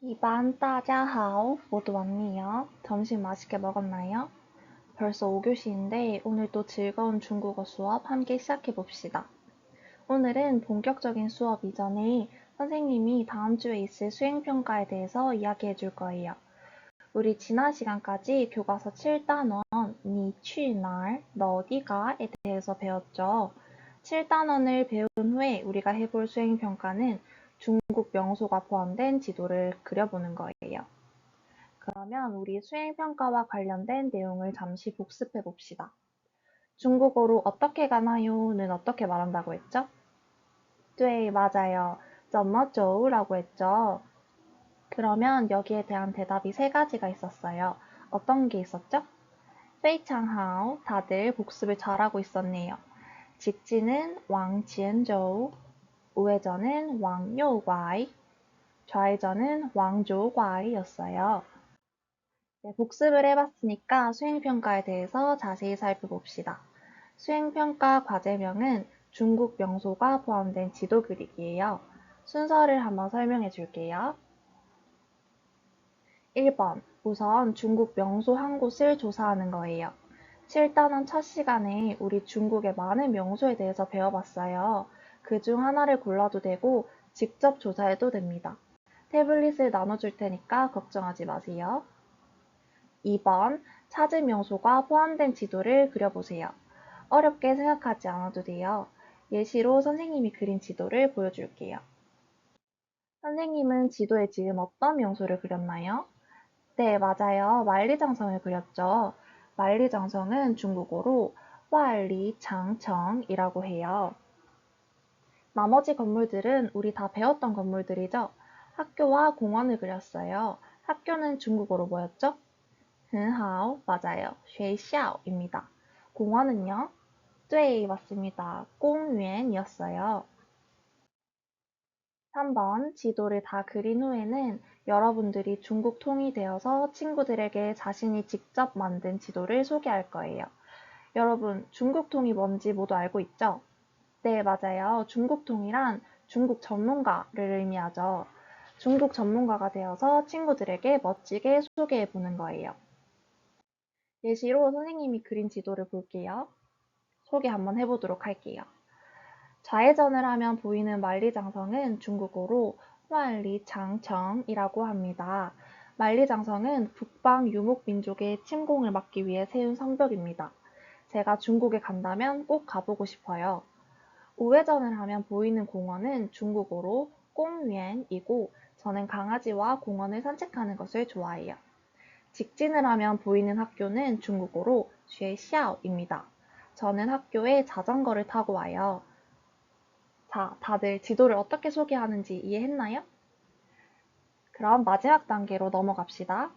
이반 따자하오 모두 왔네요. 점심 맛있게 먹었나요? 벌써 5교시인데 오늘 또 즐거운 중국어 수업 함께 시작해 봅시다. 오늘은 본격적인 수업 이전에 선생님이 다음 주에 있을 수행평가에 대해서 이야기해 줄 거예요. 우리 지난 시간까지 교과서 7단원 니 취날 너 어디가에 대해서 배웠죠. 7단원을 배운 후에 우리가 해볼 수행평가는 중국 명소가 포함된 지도를 그려보는 거예요. 그러면 우리 수행평가와 관련된 내용을 잠시 복습해 봅시다. 중국어로 어떻게 가나요는 어떻게 말한다고 했죠? 네, 맞아요. 怎么走라고 했죠. 그러면 여기에 대한 대답이 세 가지가 있었어요. 어떤 게 있었죠? 非常好. 다들 복습을 잘하고 있었네요. 직진은 往前走, 우회전은 往右拐, 좌회전은 往左拐였어요. 네, 복습을 해봤으니까 수행평가에 대해서 자세히 살펴봅시다. 수행평가 과제명은 중국 명소가 포함된 지도 그리기예요. 순서를 한번 설명해 줄게요. 1번, 우선 중국 명소 한 곳을 조사하는 거예요. 7단원 첫 시간에 우리 중국의 많은 명소에 대해서 배워봤어요. 그 중 하나를 골라도 되고 직접 조사해도 됩니다. 태블릿을 나눠줄 테니까 걱정하지 마세요. 2번, 찾은 명소가 포함된 지도를 그려보세요. 어렵게 생각하지 않아도 돼요. 예시로 선생님이 그린 지도를 보여줄게요. 선생님은 지도에 지금 어떤 명소를 그렸나요? 네, 맞아요. 만리장성을 그렸죠. 만리장성은 중국어로万里长城이라고 해요. 나머지 건물들은 우리 다 배웠던 건물들이죠. 학교와 공원을 그렸어요. 학교는 중국어로 뭐였죠? 很好, 맞아요. 学校입니다. 공원은요? 对, 맞습니다. 公园이었어요. 3번, 지도를 다 그린 후에는 여러분들이 중국 통이 되어서 친구들에게 자신이 직접 만든 지도를 소개할 거예요. 여러분, 중국 통이 뭔지 모두 알고 있죠? 네, 맞아요. 중국 통이란 중국 전문가를 의미하죠. 중국 전문가가 되어서 친구들에게 멋지게 소개해 보는 거예요. 예시로 선생님이 그린 지도를 볼게요. 소개 한번 해보도록 할게요. 좌회전을 하면 보이는 만리장성은 중국어로 만리장청이라고 합니다. 만리장성은 북방 유목민족의 침공을 막기 위해 세운 성벽입니다. 제가 중국에 간다면 꼭 가보고 싶어요. 우회전을 하면 보이는 공원은 중국어로 공園이고 저는 강아지와 공원을 산책하는 것을 좋아해요. 직진을 하면 보이는 학교는 중국어로 学校입니다. 저는 학교에 자전거를 타고 와요. 자, 다들 지도를 어떻게 소개하는지 이해했나요? 그럼 마지막 단계로 넘어갑시다.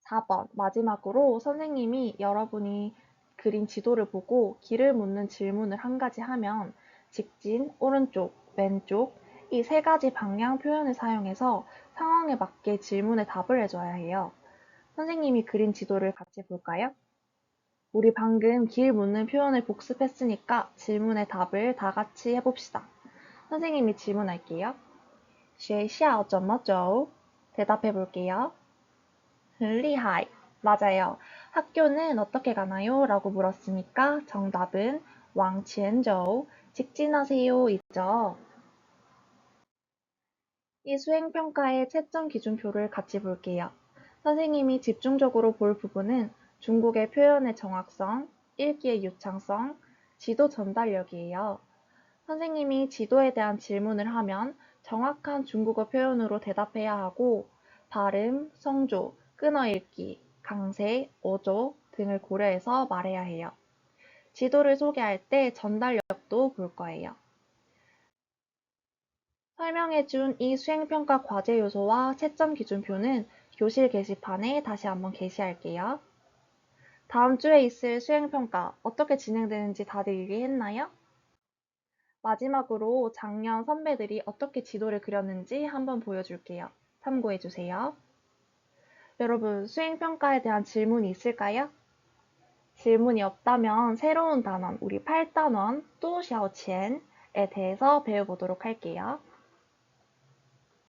4번, 마지막으로 선생님이 여러분이 그린 지도를 보고 길을 묻는 질문을 한 가지 하면 직진, 오른쪽, 왼쪽 이 세 가지 방향 표현을 사용해서 상황에 맞게 질문에 답을 해줘야 해요. 선생님이 그린 지도를 같이 볼까요? 우리 방금 길 묻는 표현을 복습했으니까 질문의 답을 다 같이 해봅시다. 선생님이 질문할게요. 学校怎么走? 대답해 볼게요. 很厉害. 맞아요. 학교는 어떻게 가나요? 라고 물었으니까 정답은 往前走, 직진하세요 이죠. 이 수행평가의 채점 기준표를 같이 볼게요. 선생님이 집중적으로 볼 부분은 중국의 표현의 정확성, 읽기의 유창성, 지도 전달력이에요. 선생님이 지도에 대한 질문을 하면 정확한 중국어 표현으로 대답해야 하고 발음, 성조, 끊어읽기, 강세, 어조 등을 고려해서 말해야 해요. 지도를 소개할 때 전달력도 볼 거예요. 설명해준 이 수행평가 과제 요소와 채점 기준표는 교실 게시판에 다시 한번 게시할게요. 다음 주에 있을 수행평가 어떻게 진행되는지 다들 이해했나요? 마지막으로 작년 선배들이 어떻게 지도를 그렸는지 한번 보여줄게요. 참고해주세요. 여러분, 수행평가에 대한 질문이 있을까요? 질문이 없다면 새로운 단원, 우리 8단원 또 샤오첸에 대해서 배워보도록 할게요.